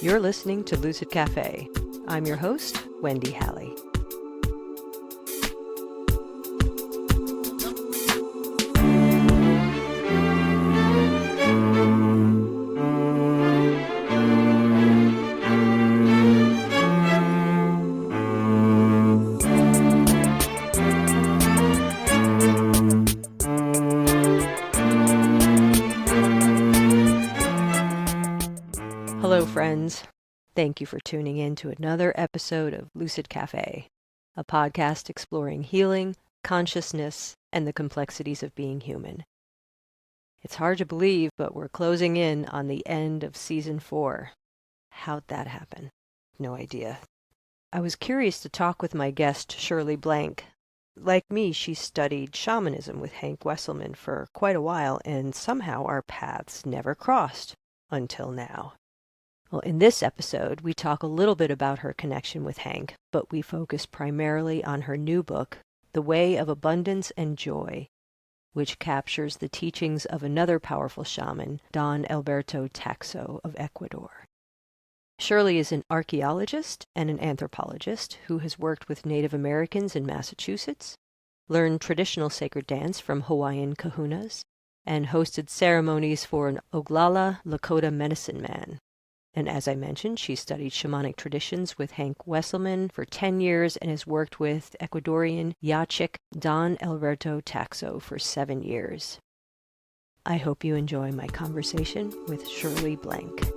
You're listening to Lucid Cafe. I'm your host, Wendy Halley. Hello, friends. Thank you for tuning in to another episode of Lucid Cafe, a podcast exploring healing, consciousness, and the complexities of being human. It's hard to believe, but we're closing in on the end of Season 4. How'd that happen? No idea. I was curious to talk with my guest, Shirley Blancke. Like me, she studied shamanism with Hank Wesselman for quite a while, and somehow our paths never crossed until now. Well, in this episode, we talk a little bit about her connection with Hank, but we focus primarily on her new book, The Way of Abundance and Joy, which captures the teachings of another powerful shaman, Don Alberto Taxo of Ecuador. Shirley is an archaeologist and an anthropologist who has worked with Native Americans in Massachusetts, learned traditional sacred dance from Hawaiian kahunas, and hosted ceremonies for an Oglala Lakota medicine man. And as I mentioned, she studied shamanic traditions with Hank Wesselman for 10 years and has worked with Ecuadorian Yachic Don Alberto Taxo for 7 years. I hope you enjoy my conversation with Shirley Blancke.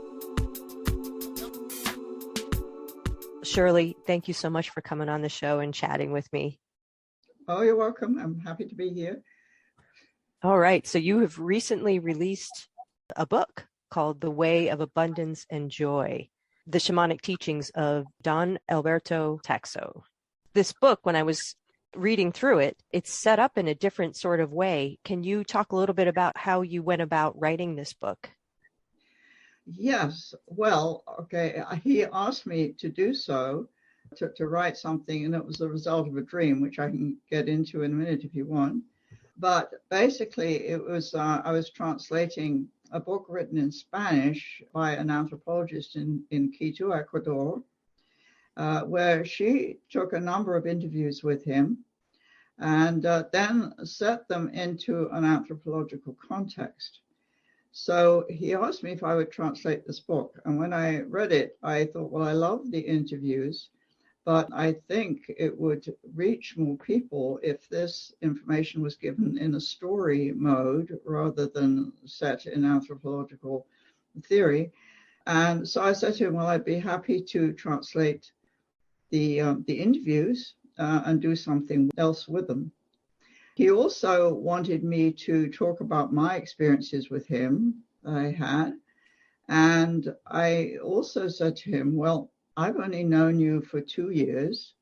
Shirley, thank you so much for coming on the show and chatting with me. Oh, you're welcome. I'm happy to be here. All right. So you have recently released a book called The Way of Abundance and Joy, the shamanic teachings of Don Alberto Taxo. This book, when I was reading through it, it's set up in a different sort of way. Can you talk a little bit about how you went about writing this book? Yes. Well, okay. He asked me to do so, to write something, and it was the result of a dream, which I can get into in a minute if you want. But basically, it was I was translating a book written in Spanish by an anthropologist in Quito, Ecuador, where she took a number of interviews with him and then set them into an anthropological context. So he asked me if I would translate this book. And when I read it, I thought, well, I love the interviews, but I think it would reach more people if this information was given in a story mode rather than set in anthropological theory. And so I said to him, well, I'd be happy to translate the interviews and do something else with them. He also wanted me to talk about my experiences with him that I had. And I also said to him, well, I've only known you for 2 years.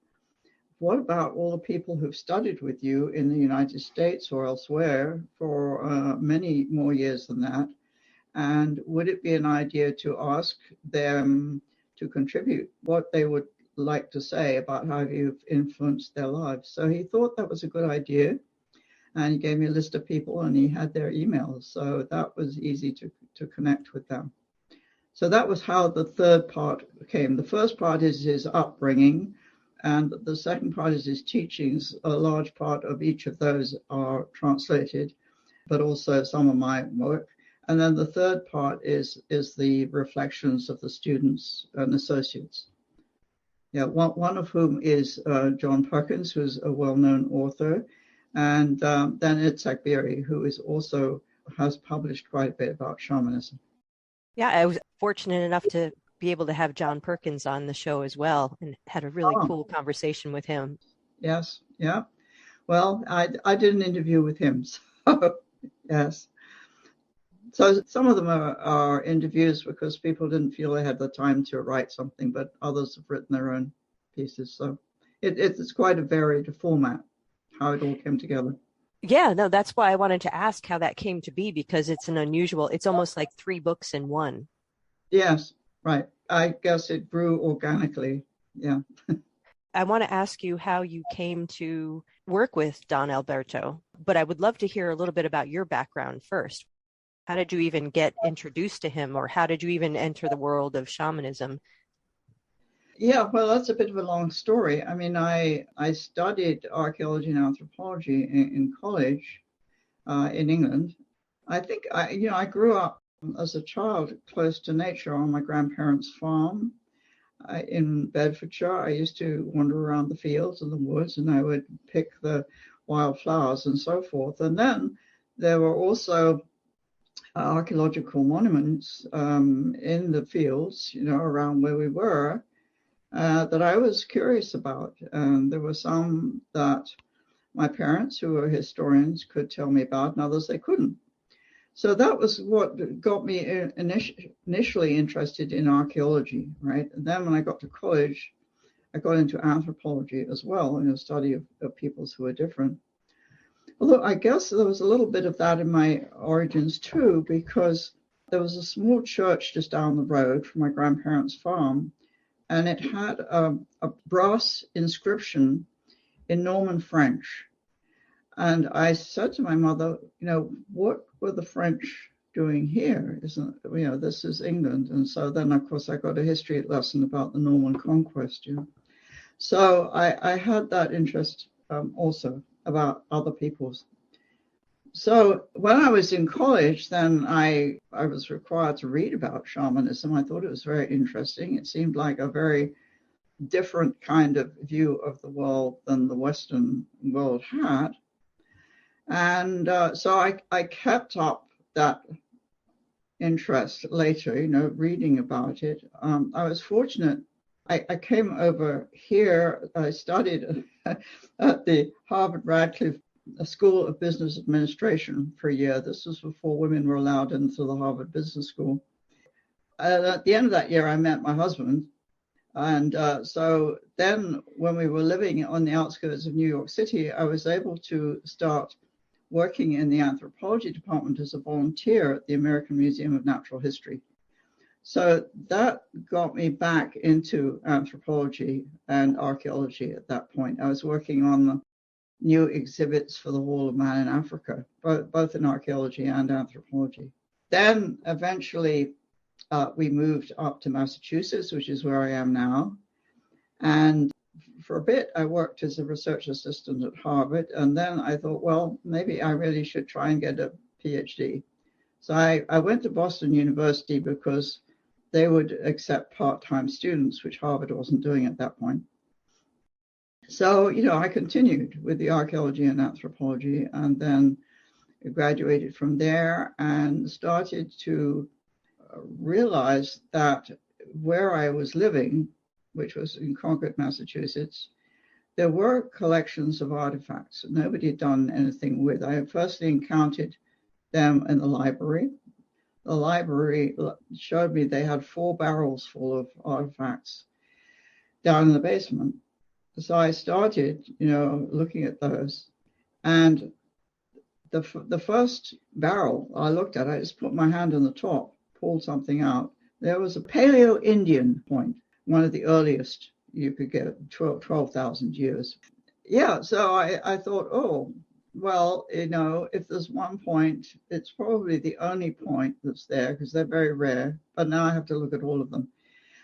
What about all the people who've studied with you in the United States or elsewhere for many more years than that? And would it be an idea to ask them to contribute what they would like to say about how you've influenced their lives? So he thought that was a good idea. And he gave me a list of people and he had their emails. So that was easy to connect with them. So that was how the third part came. The first part is his upbringing, and the second part is his teachings. A large part of each of those are translated, but also some of my work. And then the third part is the reflections of the students and associates. Yeah, one of whom is John Perkins, who's a well-known author, and then Itzhak Beery, who is also has published quite a bit about shamanism. Yeah, I was fortunate enough to be able to have John Perkins on the show as well and had a really cool conversation with him. Yes, yeah. Well, I did an interview with him, so yes. So some of them are interviews because people didn't feel they had the time to write something, but others have written their own pieces. So it's quite a varied format, how it all came together. Yeah, no, that's why I wanted to ask how that came to be, because it's it's almost like 3 books in one. Yes, right. I guess it grew organically. Yeah. I want to ask you how you came to work with Don Alberto, but I would love to hear a little bit about your background first. How did you even get introduced to him, or how did you even enter the world of shamanism? Yeah, well, that's a bit of a long story. I mean, I studied archaeology and anthropology in college in England. I think I grew up as a child close to nature on my grandparents' farm in Bedfordshire. I used to wander around the fields and the woods, and I would pick the wildflowers and so forth. And then there were also archaeological monuments in the fields, around where we were, that I was curious about. And there were some that my parents, who were historians, could tell me about, and others they couldn't. So that was what got me initially interested in archaeology, right? And then when I got to college, I got into anthropology as well, a study of peoples who are different. Although I guess there was a little bit of that in my origins too, because there was a small church just down the road from my grandparents' farm, and it had a brass inscription in Norman French. And I said to my mother, what were the French doing here? This is England. And so then, of course, I got a history lesson about the Norman conquest. So I had that interest also about other peoples. So when I was in college, then I was required to read about shamanism. I thought it was very interesting. It seemed like a very different kind of view of the world than the Western world had. And so I kept up that interest later, reading about it. I was fortunate. I came over here. I studied at the Harvard Radcliffe School of Business Administration for a year. This was before women were allowed into the Harvard Business School. At the end of that year, I met my husband. And so then when we were living on the outskirts of New York City, I was able to start working in the anthropology department as a volunteer at the American Museum of Natural History. So that got me back into anthropology and archaeology at that point. I was working on the new exhibits for the Wall of Man in Africa, both in archaeology and anthropology. Then eventually we moved up to Massachusetts, which is where I am now. And for a bit, I worked as a research assistant at Harvard. And then I thought, well, maybe I really should try and get a PhD. So I went to Boston University because they would accept part-time students, which Harvard wasn't doing at that point. So, I continued with the archaeology and anthropology, and then graduated from there and started to realize that where I was living, which was in Concord, Massachusetts, there were collections of artifacts that nobody had done anything with. I had firstly encountered them in the library. The library showed me they had 4 barrels full of artifacts down in the basement. So I started, looking at those. And the first barrel I looked at, I just put my hand on the top, pulled something out. There was a Paleo-Indian point, one of the earliest you could get, 12,000 years. Yeah, so I thought, oh, well, if there's one point, it's probably the only point that's there because they're very rare. But now I have to look at all of them.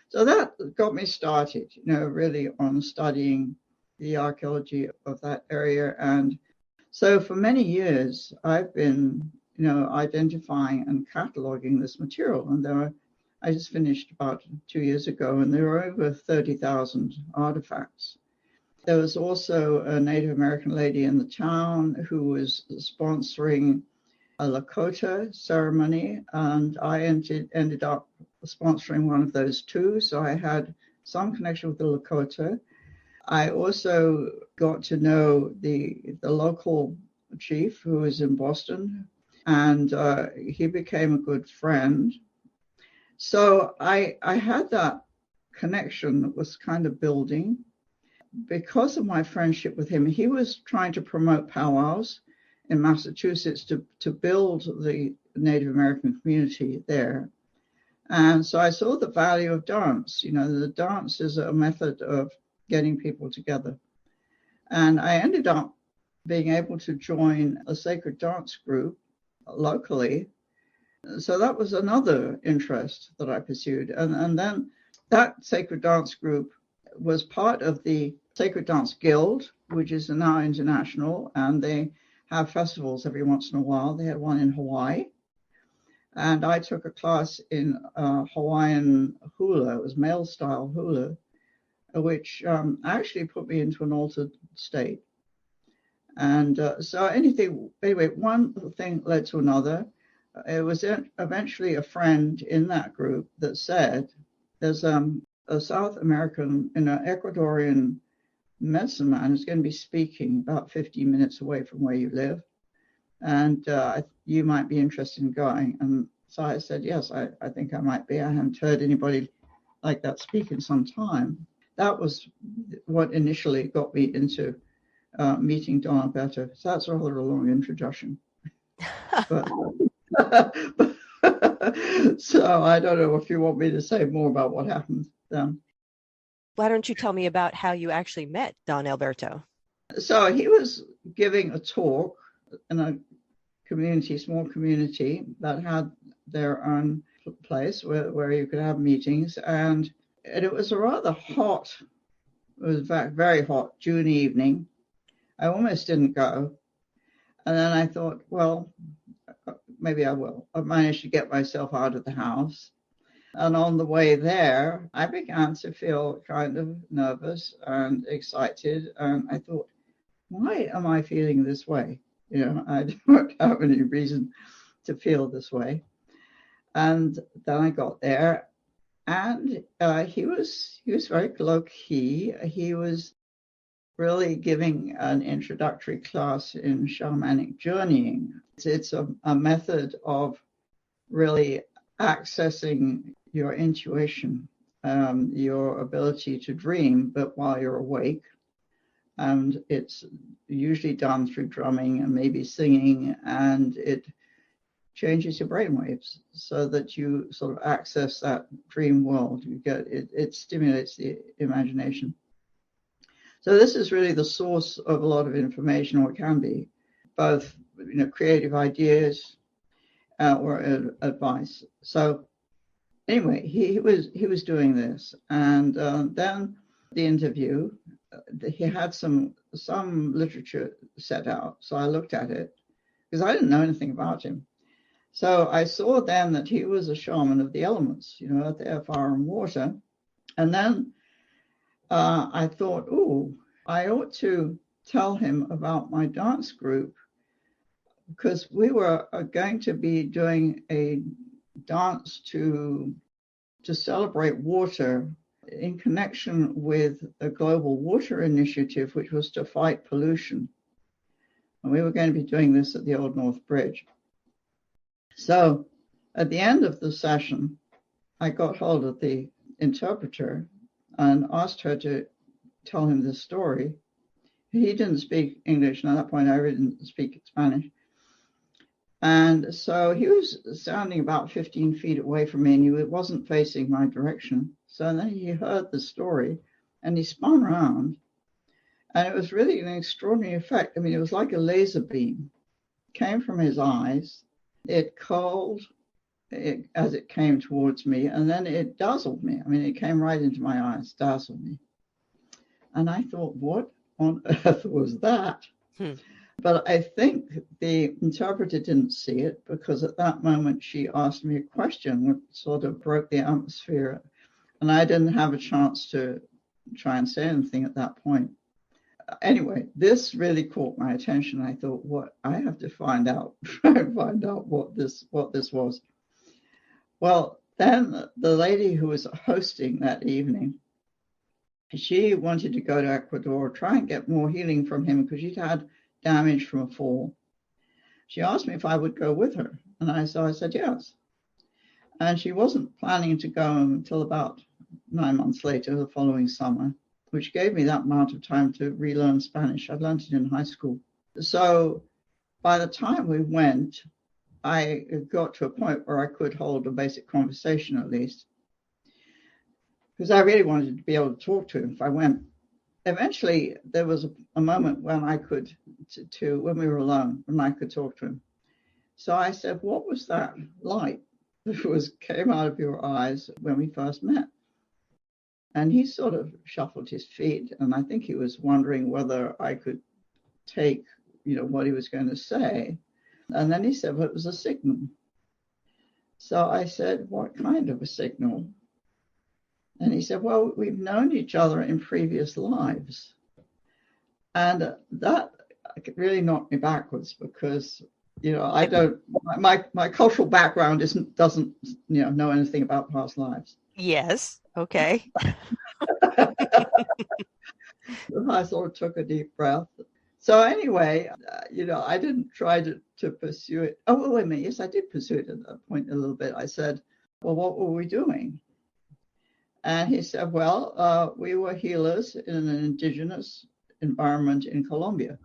So that got me started, really on studying the archaeology of that area. And so for many years, I've been, identifying and cataloging this material. And I just finished about 2 years ago, and there were over 30,000 artifacts. There was also a Native American lady in the town who was sponsoring a Lakota ceremony, and I ended up sponsoring one of those too. So I had some connection with the Lakota. I also got to know the local chief who was in Boston, and he became a good friend. So I had that connection that was kind of building. Because of my friendship with him, he was trying to promote powwows in Massachusetts to build the Native American community there. And so I saw the value of dance. The dance is a method of getting people together. And I ended up being able to join a sacred dance group locally. So that was another interest that I pursued. And then that sacred dance group was part of the Sacred Dance Guild, which is now international, and they have festivals every once in a while. They had one in Hawaii. And I took a class in Hawaiian hula. It was male style hula, which actually put me into an altered state. And so anyway, one thing led to another. It was eventually a friend in that group that said, there's a South American, Ecuadorian medicine man who's going to be speaking about 15 minutes away from where you live. And you might be interested in going. And so I said, yes, I think I might be. I haven't heard anybody like that speak in some time. That was what initially got me into meeting Don Alberto. So that's rather a long introduction. But, so I don't know if you want me to say more about what happened then. Why don't you tell me about how you actually met Don Alberto? So he was giving a talk in a small community that had their own place where you could have meetings. And it was a rather hot, it was very hot June evening. I almost didn't go. And then I thought, well, maybe I will. I managed to get myself out of the house. And on the way there, I began to feel kind of nervous and excited. And I thought, why am I feeling this way? I don't have any reason to feel this way. And then I got there, and he was very low-key. He was really giving an introductory class in shamanic journeying. It's a method of really accessing your intuition, your ability to dream, but while you're awake. And it's usually done through drumming and maybe singing, and it changes your brainwaves so that you sort of access that dream world. It stimulates the imagination. So this is really the source of a lot of information, or it can be, both creative ideas or advice. So anyway, he was doing this, and then the interview. He had some literature set out, so I looked at it because I didn't know anything about him. So I saw then that he was a shaman of the elements, earth, air, fire, and water. And then I thought, I ought to tell him about my dance group, because we were going to be doing a dance to celebrate water in connection with a global water initiative, which was to fight pollution. And we were going to be doing this at the Old North Bridge. So at the end of the session, I got hold of the interpreter and asked her to tell him this story. He didn't speak English, and at that point I really didn't speak Spanish. And so he was standing about 15 feet away from me, and he wasn't facing my direction. So then he heard the story, and he spun around, and it was really an extraordinary effect. I mean, it was like a laser beam. It came from his eyes. It curled as it came towards me, and then it dazzled me. I mean, it came right into my eyes, dazzled me. And I thought, what on earth was that? But I think the interpreter didn't see it, because at that moment she asked me a question which sort of broke the atmosphere. And I didn't have a chance to try and say anything at that point. Anyway, this really caught my attention. I thought, I have to try and find out what this was. Well, then the lady who was hosting that evening, she wanted to go to Ecuador, try and get more healing from him, because she'd had damage from a fall. She asked me if I would go with her, and I said yes. And she wasn't planning to go until about 9 months later, the following summer, which gave me that amount of time to relearn Spanish. I'd learned it in high school. So by the time we went, I got to a point where I could hold a basic conversation at least, because I really wanted to be able to talk to him if I went. Eventually, there was a moment when I could, when we were alone, when I could talk to him. So I said, what was that light that came out of your eyes when we first met? And he sort of shuffled his feet, and I think he was wondering whether I could take, what he was going to say. And then he said, well, it was a signal. So I said, what kind of a signal? And he said, well, we've known each other in previous lives. And that really knocked me backwards because, I don't, my cultural background doesn't know anything about past lives. Yes. Okay. I sort of took a deep breath. So anyway, I didn't try to pursue it. Oh, wait a minute. Yes, I did pursue it at that point a little bit. I said, well, what were we doing? And he said, well, we were healers in an indigenous environment in Colombia.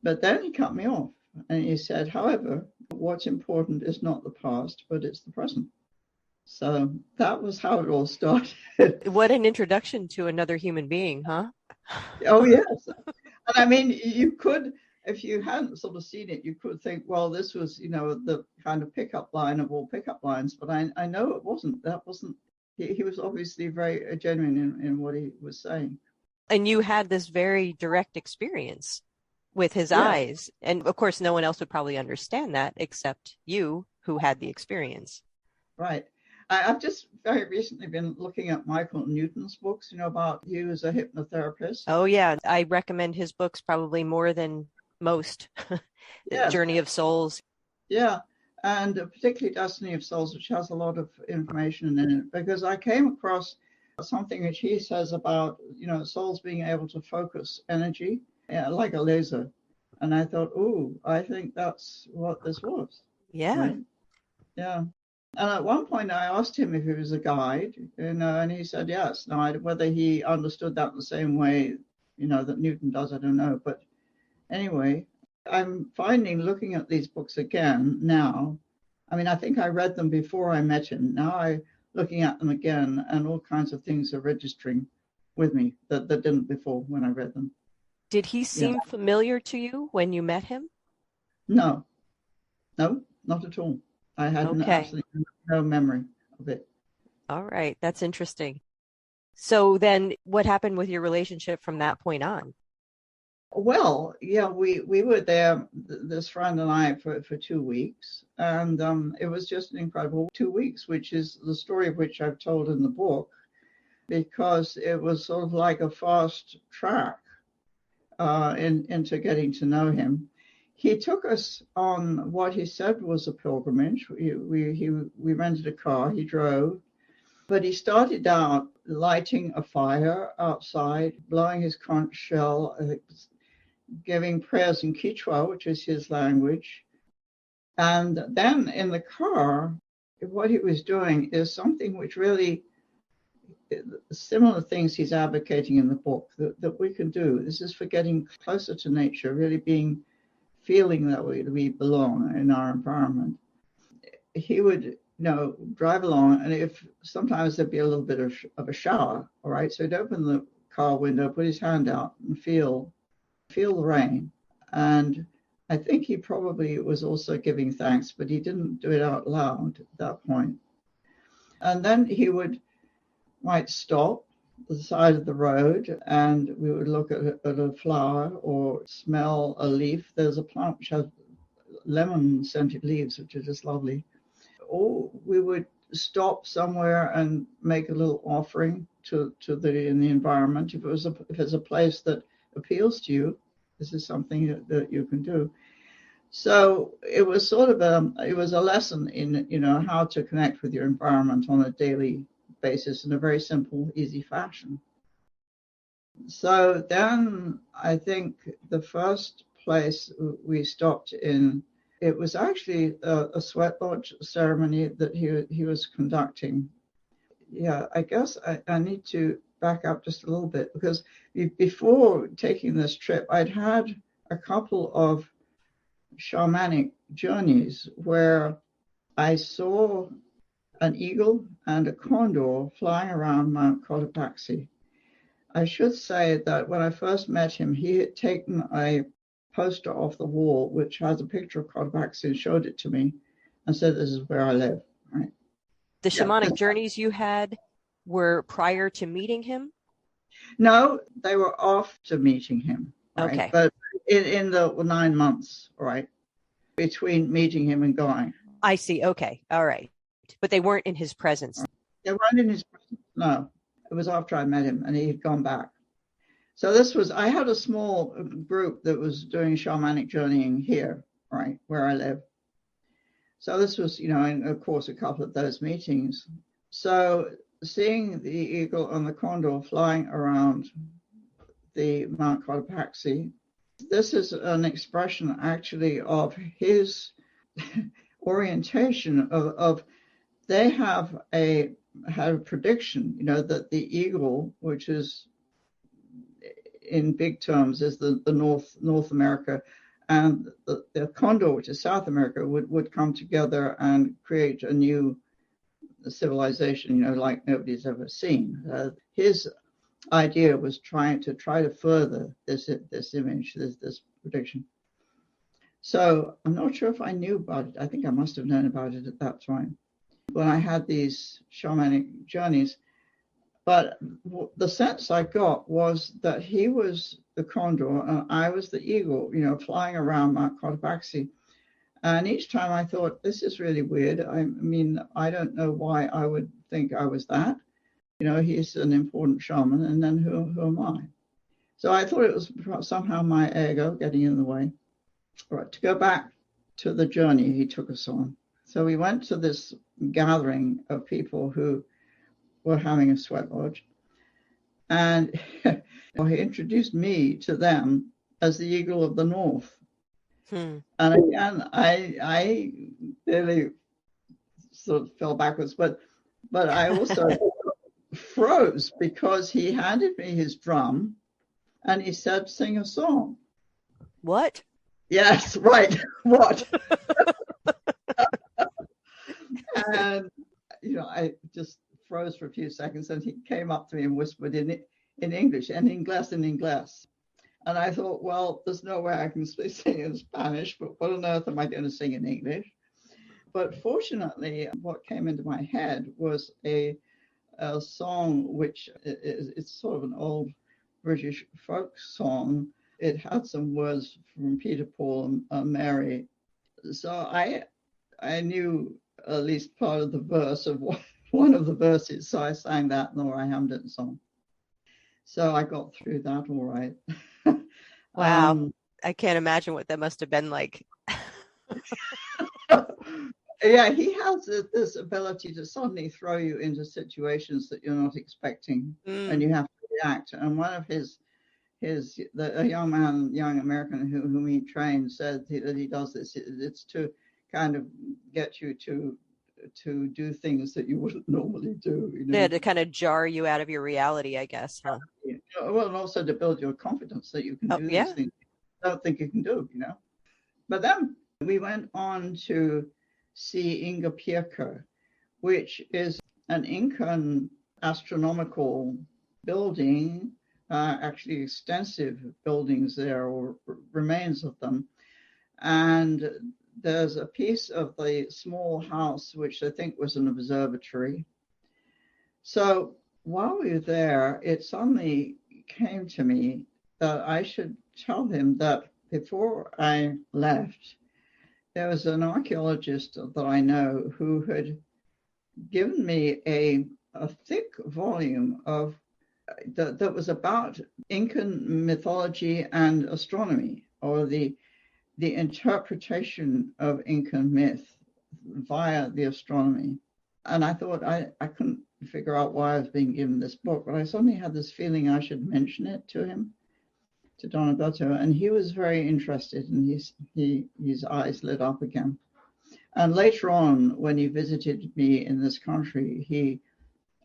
But then he cut me off and he said, however, what's important is not the past, but it's the present. So that was how it all started. What an introduction to another human being, huh? Oh, yes. And I mean, you could, if you hadn't sort of seen it, you could think, well, this was, the kind of pickup line of all pickup lines. But I know it wasn't. That wasn't. He was obviously very genuine in what he was saying. And you had this very direct experience with his eyes. And of course, no one else would probably understand that except you who had the experience. Right. I've just very recently been looking at Michael Newton's books, about you as a hypnotherapist. Oh, yeah. I recommend his books probably more than most. Yes. Journey of Souls. Yeah. And particularly Destiny of Souls, which has a lot of information in it, because I came across something which he says about, souls being able to focus energy like a laser. And I thought, I think that's what this was. Yeah. Right? Yeah. And at one point I asked him if he was a guide, and he said yes. Now, whether he understood that the same way, that Newton does, I don't know. But anyway, I'm finding, looking at these books again now, I mean, I think I read them before I met him. Now I'm looking at them again, and all kinds of things are registering with me that didn't before when I read them. Did he seem familiar to you when you met him? No, not at all. I had absolutely no memory of it. All right. That's interesting. So then what happened with your relationship from that point on? Well, yeah, we were there, this friend and I, for 2 weeks. And it was just an incredible 2 weeks, which is the story of which I've told in the book, because it was sort of like a fast track into getting to know him. He took us on what he said was a pilgrimage. We rented a car, he drove, but he started out lighting a fire outside, blowing his conch shell, giving prayers in Quechua, which is his language. And then in the car, what he was doing is something which really, similar things he's advocating in the book that we can do. This is for getting closer to nature, really feeling that we belong in our environment. He would, drive along, and if sometimes there'd be a little bit of a shower, all right? So he'd open the car window, put his hand out, and feel the rain. And I think he probably was also giving thanks, but he didn't do it out loud at that point. And then he might stop the side of the road, and we would look at a flower or smell a leaf. There's a plant which has lemon scented leaves, which are just lovely. Or we would stop somewhere and make a little offering to the environment. If it's a place that appeals to you, this is something that you can do. So it was sort of a lesson in how to connect with your environment on a daily basis in a very simple, easy fashion. So then I think the first place we stopped in, it was actually a sweat lodge ceremony that he was conducting. Yeah, I guess I need to back up just a little bit, because before taking this trip, I'd had a couple of shamanic journeys where I saw an eagle and a condor flying around Mount Cotopaxi. I should say that when I first met him, he had taken a poster off the wall, which has a picture of Cotopaxi, and showed it to me and said, this is where I live. Right. The Yeah. shamanic journeys you had were prior to meeting him? No, they were after meeting him. Right. Okay. But in the 9 months, right, between meeting him and going. I see. Okay. All right. But they weren't in his presence. They weren't in his presence. No, it was after I met him and he had gone back. So I had a small group that was doing shamanic journeying here, right, where I live. So this was, in, of course, a couple of those meetings. So seeing the eagle and the condor flying around the Mount Cotopaxi, this is an expression actually of his orientation of they had a prediction, that the eagle, which is in big terms is the North America, and the condor, which is South America, would come together and create a new civilization, like nobody's ever seen. His idea was try to further this image, this prediction. So I'm not sure if I knew about it. I think I must have known about it at that time when I had these shamanic journeys. But the sense I got was that he was the condor and I was the eagle, flying around Mount Cotopaxi. And each time I thought, this is really weird. I mean, I don't know why I would think I was that. He's an important shaman, and then who am I? So I thought it was somehow my ego getting in the way. All right, to go back to the journey he took us on. So we went to this gathering of people who were having a sweat lodge. And he introduced me to them as the Eagle of the North. And again, I really sort of fell backwards, but I also froze because he handed me his drum and he said, sing a song. What? Yes, right. What? And, I just froze for a few seconds, and he came up to me and whispered in English, en inglés, en inglés. And I thought, well, there's no way I can sing in Spanish, but what on earth am I going to sing in English? But fortunately, what came into my head was a song which it's sort of an old British folk song. It had some words from Peter, Paul, and Mary. So I knew at least part of the verse of one of the verses. So I sang that, nor I hummed it and so on. So I got through that all right. Wow. I can't imagine what that must have been like. Yeah, he has this ability to suddenly throw you into situations that you're not expecting, and you have to react. And one of a young American whom he trained said that he does this. It's to kind of get you to do things that you wouldn't normally do. Yeah, to kind of jar you out of your reality, I guess. Huh? Well, and also to build your confidence that you can do these things you don't think you can do. But then we went on to see Inga Pirka, which is an Incan astronomical building, actually extensive buildings there, or remains of them. And there's a piece of the small house, which I think was an observatory. So while we were there, it suddenly came to me that I should tell him that before I left, there was an archaeologist that I know who had given me a thick volume of that was about Incan mythology and astronomy, or the interpretation of Incan myth via the astronomy. And I thought I couldn't figure out why I was being given this book, but I suddenly had this feeling I should mention it to him, to Don Alberto, and he was very interested, and his eyes lit up again. And later on, when he visited me in this country, he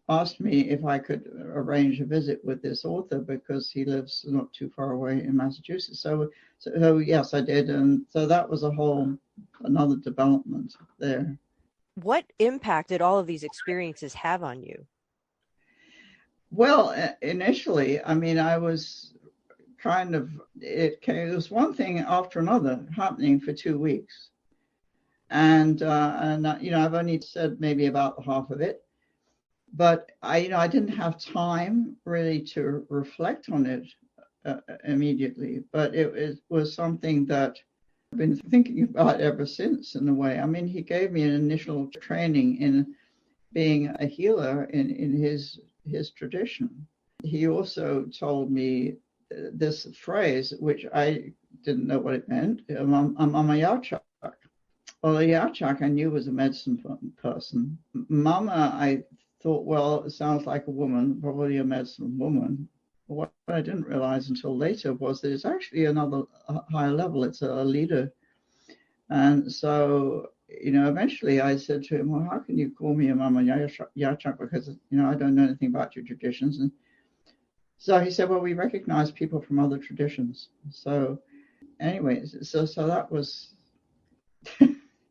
asked me if I could arrange a visit with this author because he lives not too far away in Massachusetts. So yes, I did, and so that was another development there. What impact did all of these experiences have on you? Well, initially, I mean, I was kind of, it was one thing after another happening for 2 weeks. And I've only said maybe about half of it, but I didn't have time really to reflect on it immediately, but it was something that I've been thinking about ever since, in a way. I mean, he gave me an initial training in being a healer in his tradition. He also told me this phrase, which I didn't know what it meant. I'm a Yachak. Well, a Yachak I knew was a medicine person. Mama, I thought, well, it sounds like a woman, probably a medicine woman. What I didn't realize until later was that it's actually another higher level. It's a leader. And so, eventually I said to him, well, how can you call me a Mama Yachak? Because, I don't know anything about your traditions. And so he said, well, we recognize people from other traditions. So anyway, so that was...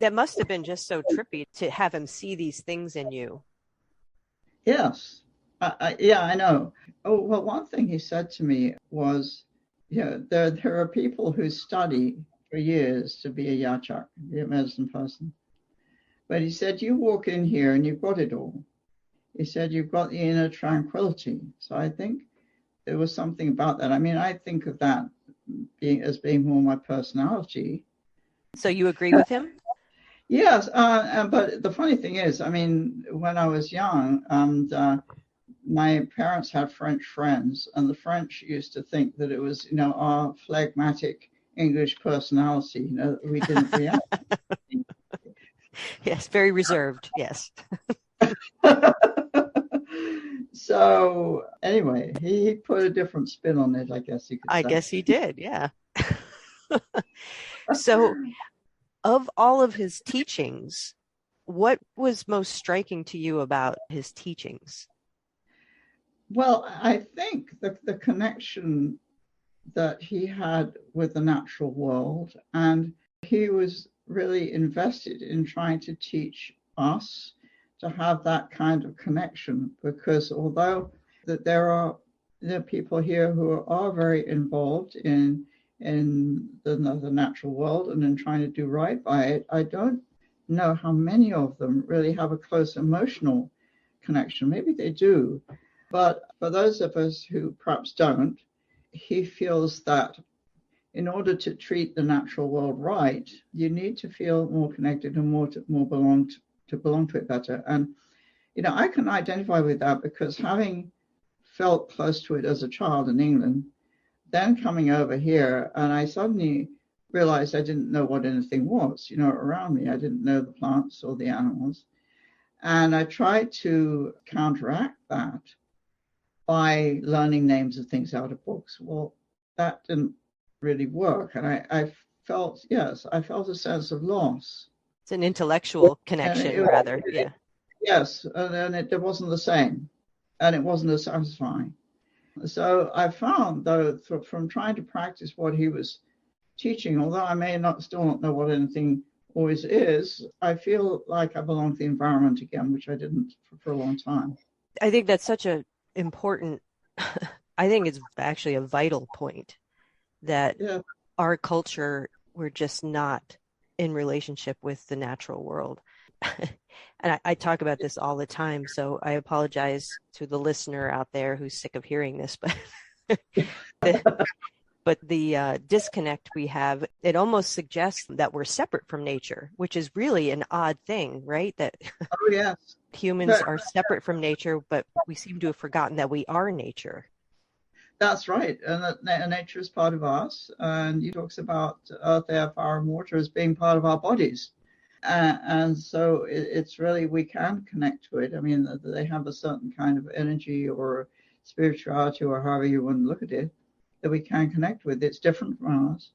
That must have been just so trippy to have him see these things in you. Yes. I know. Oh, well, one thing he said to me was, there are people who study for years to be a Yachak, be a medicine person. But he said, you walk in here and you've got it all. He said, you've got the inner tranquility. So I think there was something about that. I mean, I think of that as being more my personality. So you agree with him? Yes, but the funny thing is, I mean, when I was young, my parents had French friends, and the French used to think that it was, our phlegmatic English personality, that we didn't react. Yes, very reserved, yes. So anyway, he put a different spin on it, I guess you could say. I guess he did, yeah. So, of all of his teachings, what was most striking to you about his teachings? Well, I think the connection that he had with the natural world, and he was really invested in trying to teach us to have that kind of connection, because although that there are people here who are very involved in the natural world and in trying to do right by it, I don't know how many of them really have a close emotional connection. Maybe they do, but for those of us who perhaps don't, he feels that in order to treat the natural world right, you need to feel more connected and more belong to it better. And I can identify with that, because having felt close to it as a child in England, then coming over here, and I suddenly realized I didn't know what anything was, around me. I didn't know the plants or the animals. And I tried to counteract that by learning names of things out of books. Well, that didn't really work. And I felt a sense of loss. It's an intellectual connection, rather, yeah. Yes, and it wasn't the same, and it wasn't as satisfying. So I found, though, from trying to practice what he was teaching, although I may still not know what anything always is, I feel like I belong to the environment again, which I didn't for a long time. I think that's such a important, I think it's actually a vital point, that our culture, we're just not in relationship with the natural world. And I talk about this all the time, so I apologize to the listener out there who's sick of hearing this, but the disconnect we have, it almost suggests that we're separate from nature, which is really an odd thing, right? That humans are separate from nature, but we seem to have forgotten that we are nature. That's right, and that nature is part of us, and he talks about earth, air, fire, and water as being part of our bodies. And so it's really, we can connect to it. I mean, they have a certain kind of energy or spirituality, or however you want to look at it, that we can connect with. It's different from ours,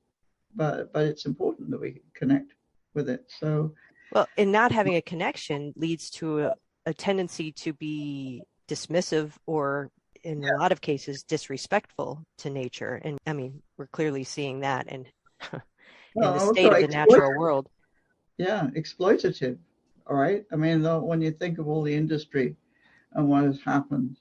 but it's important that we connect with it. So, well, and not having a connection leads to a tendency to be dismissive, or in a lot of cases disrespectful to nature. And I mean, we're clearly seeing that in the state of the natural world. Yeah, exploitative. All right. I mean, when you think of all the industry and what has happened.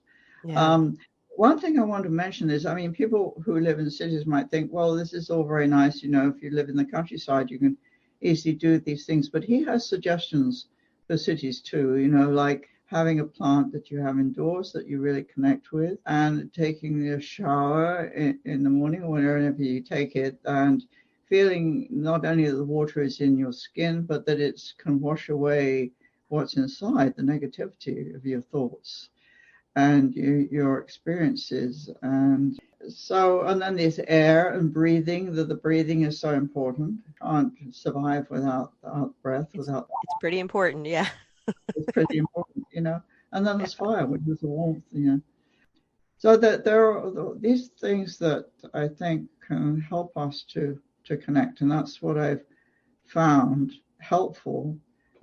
one thing I want to mention is, I mean, people who live in cities might think, well, this is all very nice. If you live in the countryside, you can easily do these things. But he has suggestions for cities too, like having a plant that you have indoors that you really connect with, and taking a shower in the morning or whenever you take it, and feeling not only that the water is in your skin, but that it can wash away what's inside, the negativity of your thoughts and your experiences. And then there's air and breathing. The breathing is so important. You can't survive without breath, It's pretty important, yeah. It's pretty important, And then there's fire, which is the warmth, So that there are these things that I think can help us to connect. And that's what I've found helpful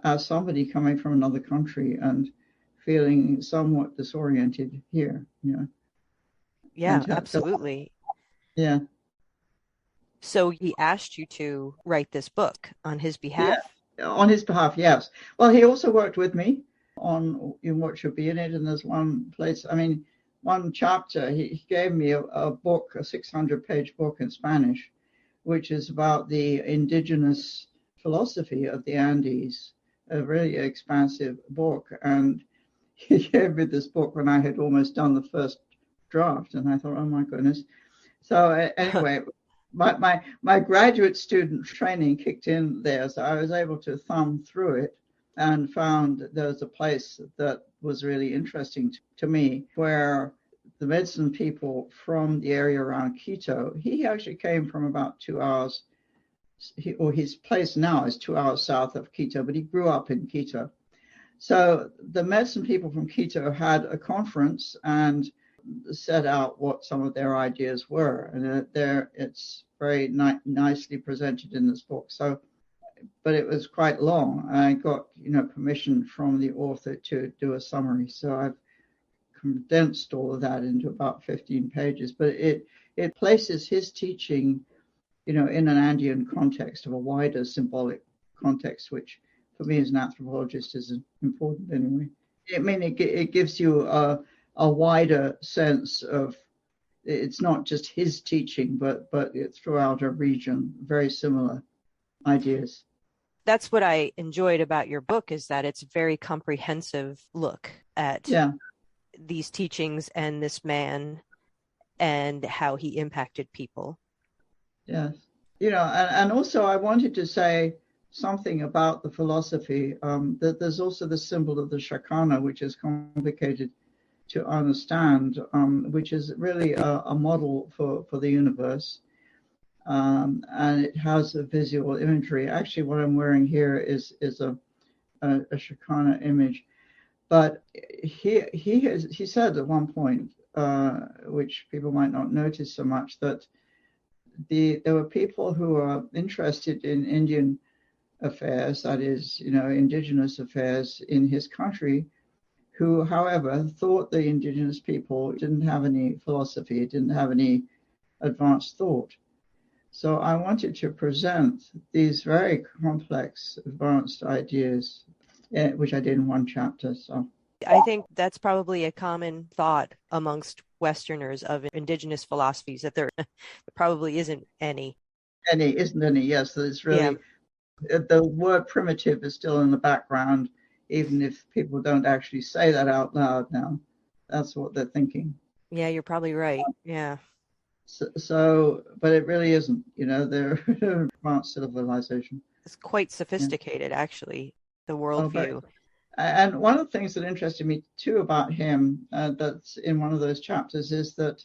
as somebody coming from another country and feeling somewhat disoriented here, Yeah, absolutely. Yeah. So he asked you to write this book on his behalf? Yeah, on his behalf, yes. Well, he also worked with me on what should be in it. And there's one chapter, he gave me a book, a 600-page book in Spanish, which is about the indigenous philosophy of the Andes, a really expansive book. And he gave me this book when I had almost done the first draft. And I thought, oh, my goodness. So anyway, my graduate student training kicked in there. So I was able to thumb through it and found there was a place that was really interesting to me, where the medicine people from the area around Quito, he actually came from about 2 hours, his place now is 2 hours south of Quito, but he grew up in Quito. So the medicine people from Quito had a conference and set out what some of their ideas were. And it's very nicely presented in this book. So, but it was quite long. I got, permission from the author to do a summary. So I've condensed all of that into about 15 pages, but it places his teaching, in an Andean context, of a wider symbolic context, which for me as an anthropologist is important anyway. I mean, it gives you a wider sense of, it's not just his teaching, but throughout a region, very similar ideas. That's what I enjoyed about your book, is that it's a very comprehensive look at these teachings and this man and how he impacted people. Yes. And also I wanted to say something about the philosophy, that there's also the symbol of the shakana, which is complicated to understand, which is really a model for the universe. And it has a visual imagery. Actually, what I'm wearing here is a Shakana image. But he said at one point, which people might not notice so much, that there were people who are interested in Indian affairs, that is, indigenous affairs in his country, who, however, thought the indigenous people didn't have any philosophy, didn't have any advanced thought. So I wanted to present these very complex, advanced ideas, which I did in one chapter. So I think that's probably a common thought amongst Westerners of indigenous philosophies, that there probably isn't any. Isn't any, yes. It's really, the word primitive is still in the background, even if people don't actually say that out loud now. That's what they're thinking. Yeah, you're probably right. Yeah. So, but it really isn't, they're advanced civilization. It's quite sophisticated, actually, the worldview. And one of the things that interested me too about him, that's in one of those chapters, is that,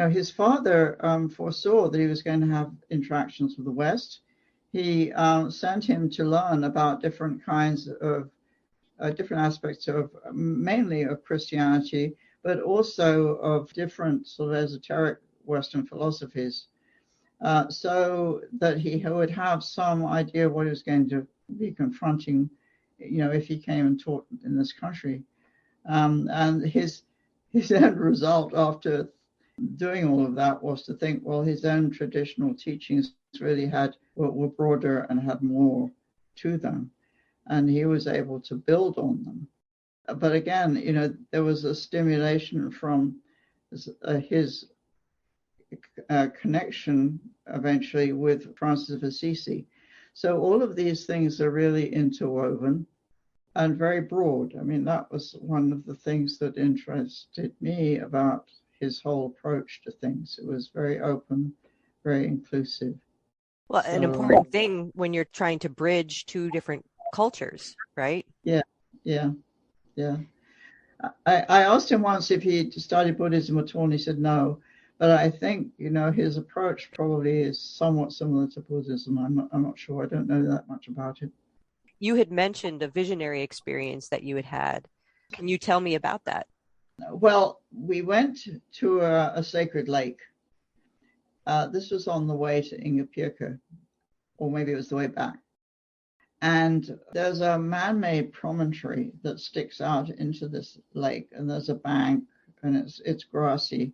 his father foresaw that he was going to have interactions with the West. He sent him to learn about different kinds of different aspects of, mainly of Christianity, but also of different sort of esoteric Western philosophies, so that he would have some idea of what he was going to be confronting, if he came and taught in this country. And his end result after doing all of that was to think, well, his own traditional teachings really were broader and had more to them, and he was able to build on them. But again, there was a stimulation from his connection eventually with Francis of Assisi. So all of these things are really interwoven and very broad. I mean, that was one of the things that interested me about his whole approach to things. It was very open, very inclusive. Well, an important thing when you're trying to bridge two different cultures, right? Yeah, yeah, yeah. I asked him once if he studied Buddhism at all, and he said no. But I think, his approach probably is somewhat similar to Buddhism. I'm not sure. I don't know that much about it. You had mentioned a visionary experience that you had had. Can you tell me about that? Well, we went to a sacred lake. This was on the way to Ingapirka, or maybe it was the way back. And there's a man-made promontory that sticks out into this lake, and there's a bank, and it's grassy.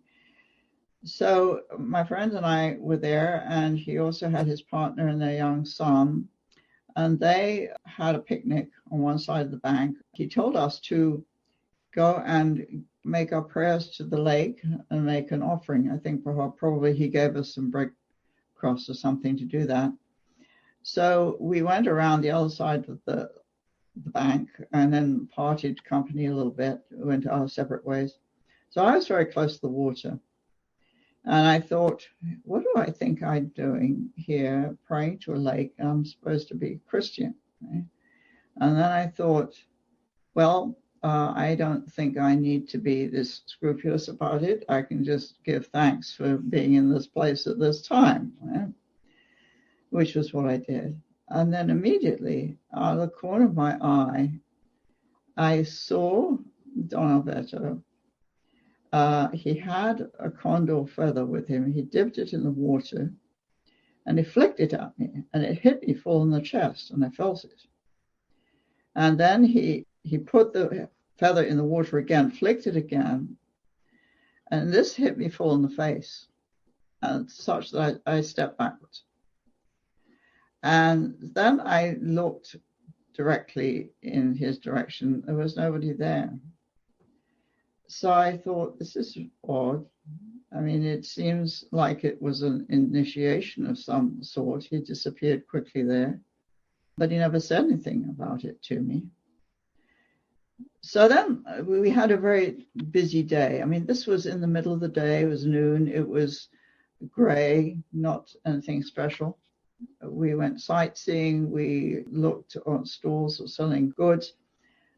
So my friend and I were there, and he also had his partner and their young son, and they had a picnic on one side of the bank. He told us to go and make our prayers to the lake and make an offering. I think probably he gave us some breadcrumbs or something to do that. So we went around the other side of the bank and then parted company a little bit, went our separate ways. So I was very close to the water. And I thought, what do I think I'm doing here, praying to a lake? I'm supposed to be Christian. Right? And then I thought, well, I don't think I need to be this scrupulous about it. I can just give thanks for being in this place at this time, right? Which was what I did. And then immediately, out of the corner of my eye, I saw Don Alberto. He had a condor feather with him. He dipped it in the water, and he flicked it at me, and it hit me full in the chest, and I felt it. And then he put the feather in the water again, flicked it again, and this hit me full in the face, and such that I stepped backwards. And then I looked directly in his direction. There was nobody there. So I thought, this is odd. I mean, it seems like it was an initiation of some sort. He disappeared quickly there, but he never said anything about it to me. So then we had a very busy day. I mean, this was in the middle of the day. It was noon. It was gray, not anything special. We went sightseeing. We looked on stalls that were selling goods.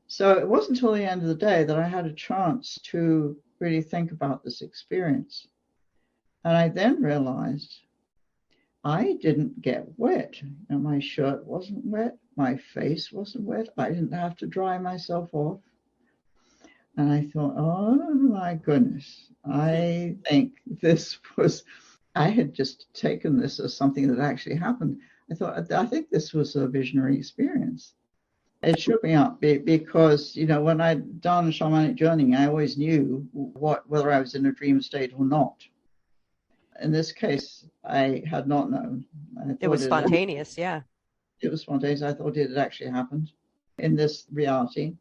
So it wasn't until the end of the day that I had a chance to really think about this experience. And I then realized I didn't get wet. And my shirt wasn't wet. My face wasn't wet. I didn't have to dry myself off. And I thought, oh my goodness, I think I had just taken this as something that actually happened. I think this was a visionary experience. It shook me up because, when I'd done shamanic journeying, I always knew whether I was in a dream state or not. In this case, I had not known. It was spontaneous, yeah. It was spontaneous. I thought it had actually happened in this reality.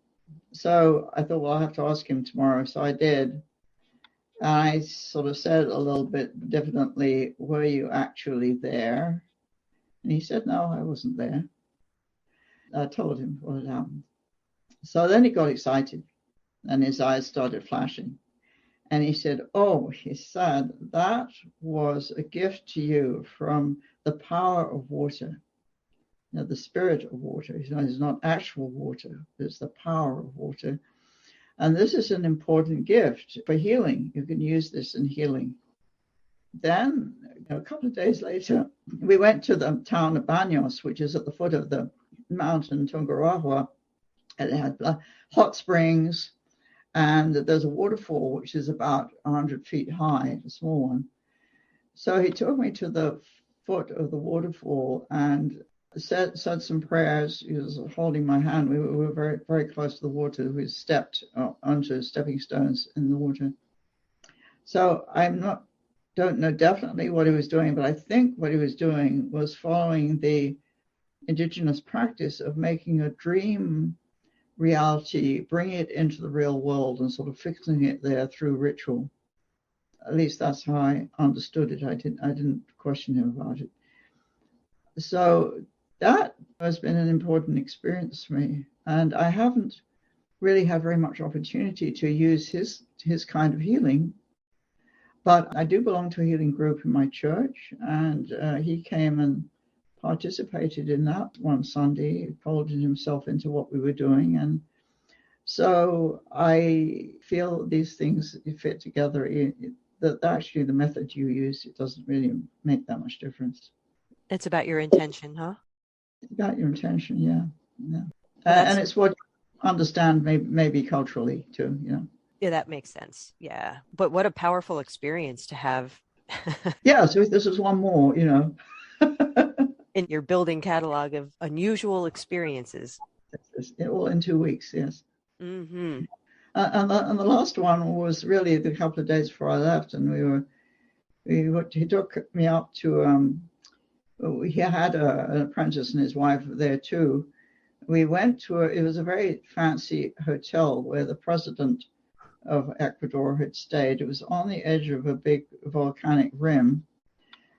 So I thought, well, I'll have to ask him tomorrow. So I did. I sort of said a little bit diffidently, were you actually there? And he said, no, I wasn't there. I told him what had happened. So then he got excited and his eyes started flashing. And he said, he said, that was a gift to you from the power of water. The spirit of water. It's not actual water, it's the power of water. And this is an important gift for healing. You can use this in healing. Then, a couple of days later, we went to the town of Baños, which is at the foot of the mountain Tungurahua, and it had hot springs, and there's a waterfall which is about 100 feet high, a small one. So he took me to the foot of the waterfall and said some prayers. He was holding my hand. We were very, very close to the water. We stepped onto stepping stones in the water. So don't know definitely what he was doing, but I think what he was doing was following the indigenous practice of making a dream reality, bringing it into the real world and sort of fixing it there through ritual. At least that's how I understood it. I didn't question him about it. So that has been an important experience for me. And I haven't really had very much opportunity to use his kind of healing. But I do belong to a healing group in my church, and he came and participated in that one Sunday. He folded himself into what we were doing. And so I feel these things fit together. That actually the method you use, it doesn't really make that much difference. It's about your intention, huh? It's about your intention, yeah. Well, and it's what you understand maybe culturally too, Yeah, that makes sense. Yeah. But what a powerful experience to have. Yeah, so this is one more, in your building catalog of unusual experiences. All in 2 weeks, yes. Mm-hmm. And the last one was really the couple of days before I left, and he took me up to he had an apprentice and his wife there too. We went to it was a very fancy hotel where the president of Ecuador had stayed. It was on the edge of a big volcanic rim,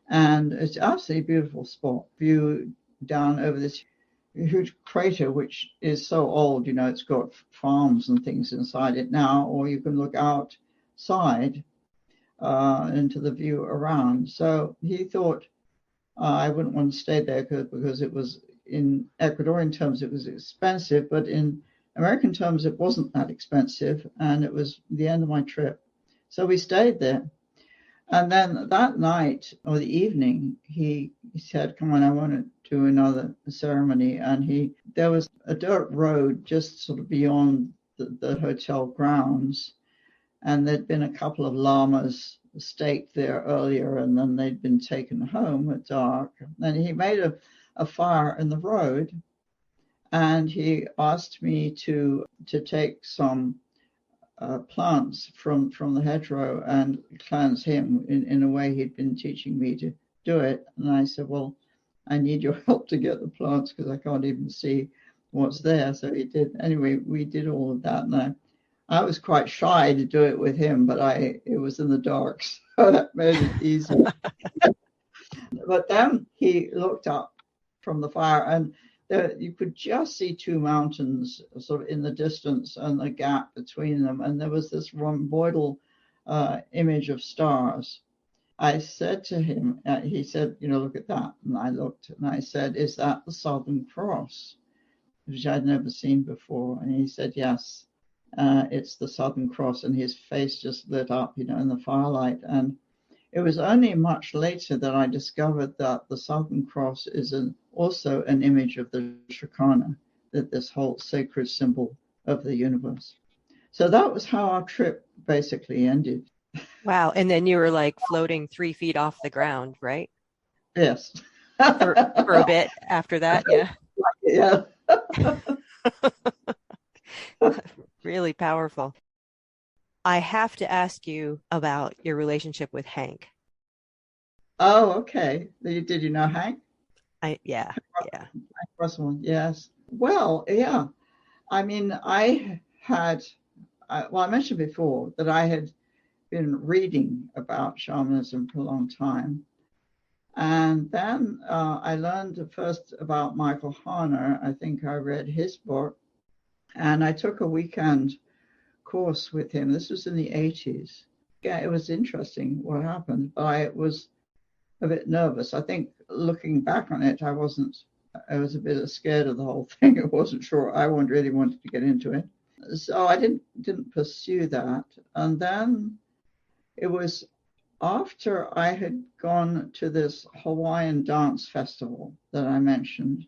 and it's absolutely beautiful spot. View down over this huge crater, which is so old, it's got farms and things inside it now, or you can look outside into the view around. So he thought I wouldn't want to stay there because it was, in Ecuadorian terms, it was expensive, but in American terms, it wasn't that expensive, and it was the end of my trip. So we stayed there. And then that night or the evening, he said, come on, I want to do another ceremony. And there was a dirt road just sort of beyond the hotel grounds. And there'd been a couple of llamas staked there earlier, and then they'd been taken home at dark. And he made a fire in the road, and he asked me to take some plants from the hedgerow and cleanse him in a way he'd been teaching me to do it. And I said, well, I need your help to get the plants because I can't even see what's there. So he did. Anyway, we did all of that. And I was quite shy to do it with him, but it was in the dark, so that made it easy. But then he looked up from the fire, and you could just see two mountains sort of in the distance and the gap between them. And there was this rhomboidal image of stars. I said to him, he said, look at that. And I looked and I said, is that the Southern Cross? Which I'd never seen before. And he said, yes, it's the Southern Cross. And his face just lit up, in the firelight. And it was only much later that I discovered that the Southern Cross is also an image of the Shekinah, that this whole sacred symbol of the universe. So that was how our trip basically ended. Wow. And then you were like floating 3 feet off the ground, right? Yes. for a bit after that. Yeah. Yeah. Really powerful. I have to ask you about your relationship with Hank. Oh, okay. Did you know Hank? Yeah. Russell, yes. Well, yeah. I mean, I mentioned before that I had been reading about shamanism for a long time. And then I learned first about Michael Harner. I think I read his book. And I took a weekend course with him. This was in the 80s. Yeah, it was interesting what happened, but I was a bit nervous. I think looking back on it, I was a bit scared of the whole thing. I wasn't sure. I really wanted to get into it. So I didn't pursue that. And then it was after I had gone to this Hawaiian dance festival that I mentioned.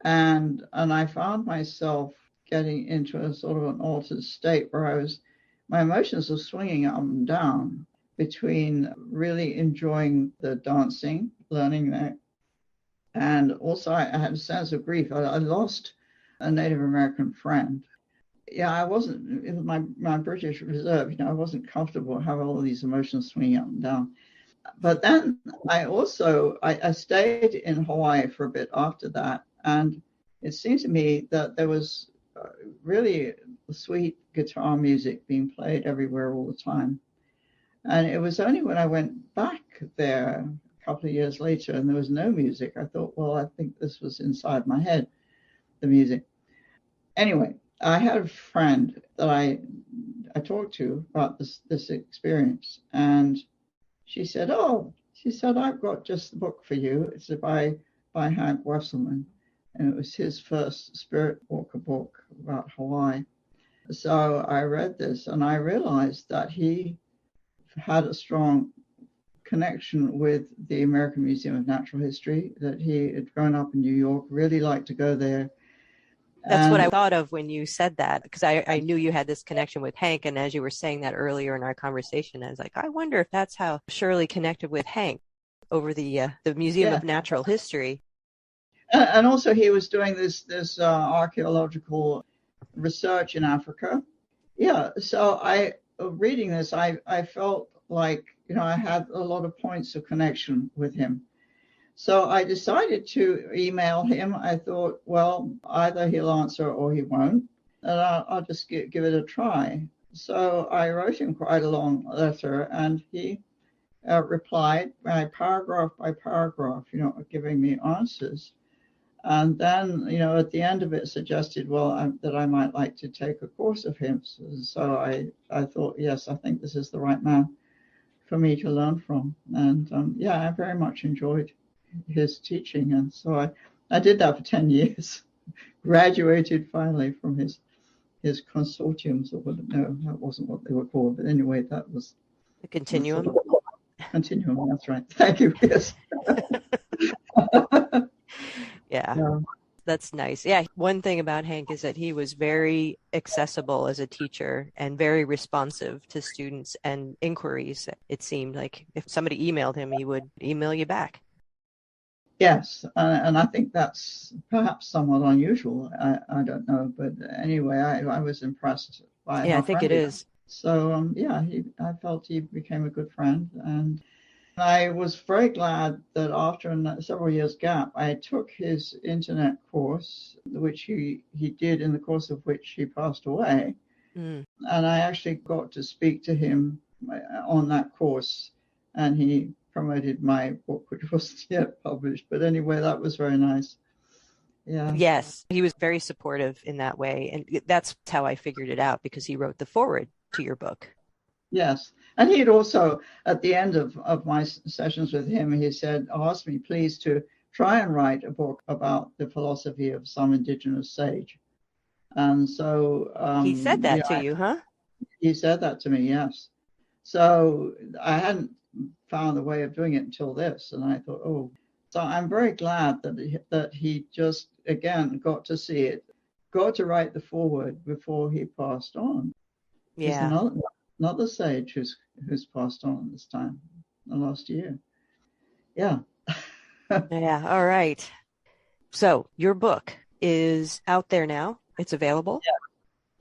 And I found myself getting into a sort of an altered state where my emotions were swinging up and down between really enjoying the dancing, learning that, and also I had a sense of grief. I lost a Native American friend. Yeah, I wasn't, it was my British reserve, I wasn't comfortable having all of these emotions swinging up and down. But then I stayed in Hawaii for a bit after that, and it seemed to me that there was really sweet guitar music being played everywhere all the time. And it was only when I went back there a couple of years later and there was no music, I thought, well, I think this was inside my head, the music. Anyway, I had a friend that I talked to about this experience, and she said, I've got just the book for you. It's by Hank Wesselman, and it was his first Spirit Walker book about Hawaii. So I read this, and I realized that he had a strong connection with the American Museum of Natural History, that he had grown up in New York, really liked to go there. That's what I thought of when you said that, because I knew you had this connection with Hank. And as you were saying that earlier in our conversation, I was like, I wonder if that's how Shirley connected with Hank over the Museum of Natural History. And also he was doing this archaeological research in Africa. Yeah, so reading this, I felt like, I had a lot of points of connection with him. So I decided to email him. I thought, well, either he'll answer or he won't, and I'll just give it a try. So I wrote him quite a long letter, and he replied paragraph by paragraph, giving me answers. And then, at the end of it, suggested, that I might like to take a course of him. So I thought, yes, I think this is the right man for me to learn from. And I very much enjoyed his teaching, and so I did that for 10 years. Graduated finally from his consortiums, or no, that wasn't what they were called, but anyway, that was the continuum. Continuum, that's right. Thank you. Yes. Yeah. That's nice. Yeah. One thing about Hank is that he was very accessible as a teacher and very responsive to students and inquiries. It seemed like if somebody emailed him, he would email you back. Yes, and I think that's perhaps somewhat unusual. I don't know, but anyway, I was impressed by. Yeah, I think it is. So I felt he became a good friend, and I was very glad that after several years gap, I took his internet course, which he did, in the course of which he passed away, and I actually got to speak to him on that course, and he promoted my book, which wasn't yet published. But anyway, that was very nice. Yeah. Yes, he was very supportive in that way. And that's how I figured it out, because he wrote the foreword to your book. Yes. And he had also, at the end of my sessions with him, he said, asked me please to try and write a book about the philosophy of some indigenous sage. And so he said that to you, huh? He said that to me, yes. So I hadn't found a way of doing it until this, and I thought, so I'm very glad that he just again got to see it, got to write the foreword before he passed on. Yeah. He's another sage who's passed on this time, the last year. Yeah. Yeah. All right. So your book is out there now. It's available. Yeah.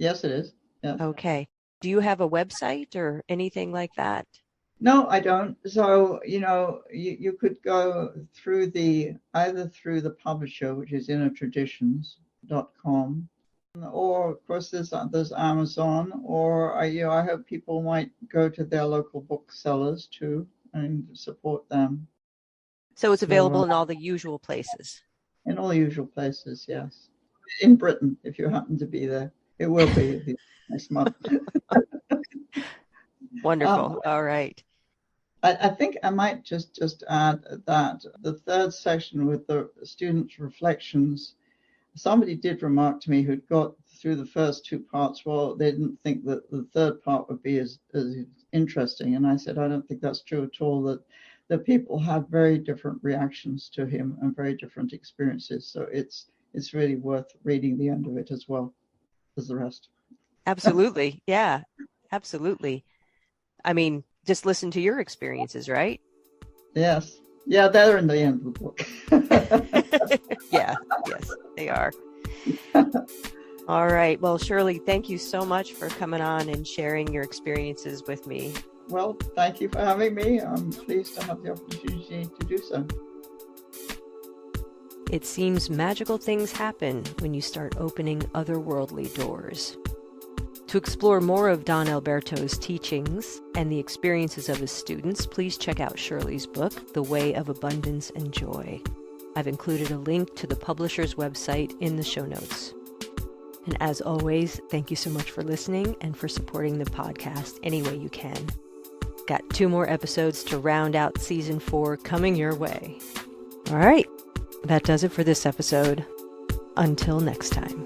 Yes, it is. Yeah. Okay. Do you have a website or anything like that? No, I don't. So, you could go through either through the publisher, which is innertraditions.com, or of course there's Amazon, or I hope people might go to their local booksellers too and support them. So it's available in all the usual places? In all the usual places, yes. In Britain, if you happen to be there. It will be next month. Wonderful. All right. I think I might just add that the third section with the students' reflections, somebody did remark to me who'd got through the first two parts, well, they didn't think that the third part would be as interesting. And I said, I don't think that's true at all, that people have very different reactions to him and very different experiences. So it's really worth reading the end of it as well as the rest. Absolutely. Yeah, absolutely. I mean, just listen to your experiences, right? Yes. Yeah, they're in the end of the book. Yeah, yes, they are. All right. Well, Shirley, thank you so much for coming on and sharing your experiences with me. Well, thank you for having me. I'm pleased to have the opportunity to do so. It seems magical things happen when you start opening otherworldly doors. To explore more of Don Alberto's teachings and the experiences of his students, please check out Shirley's book, The Way of Abundance and Joy. I've included a link to the publisher's website in the show notes. And as always, thank you so much for listening and for supporting the podcast any way you can. Got 2 more episodes to round out season 4 coming your way. All right, that does it for this episode. Until next time.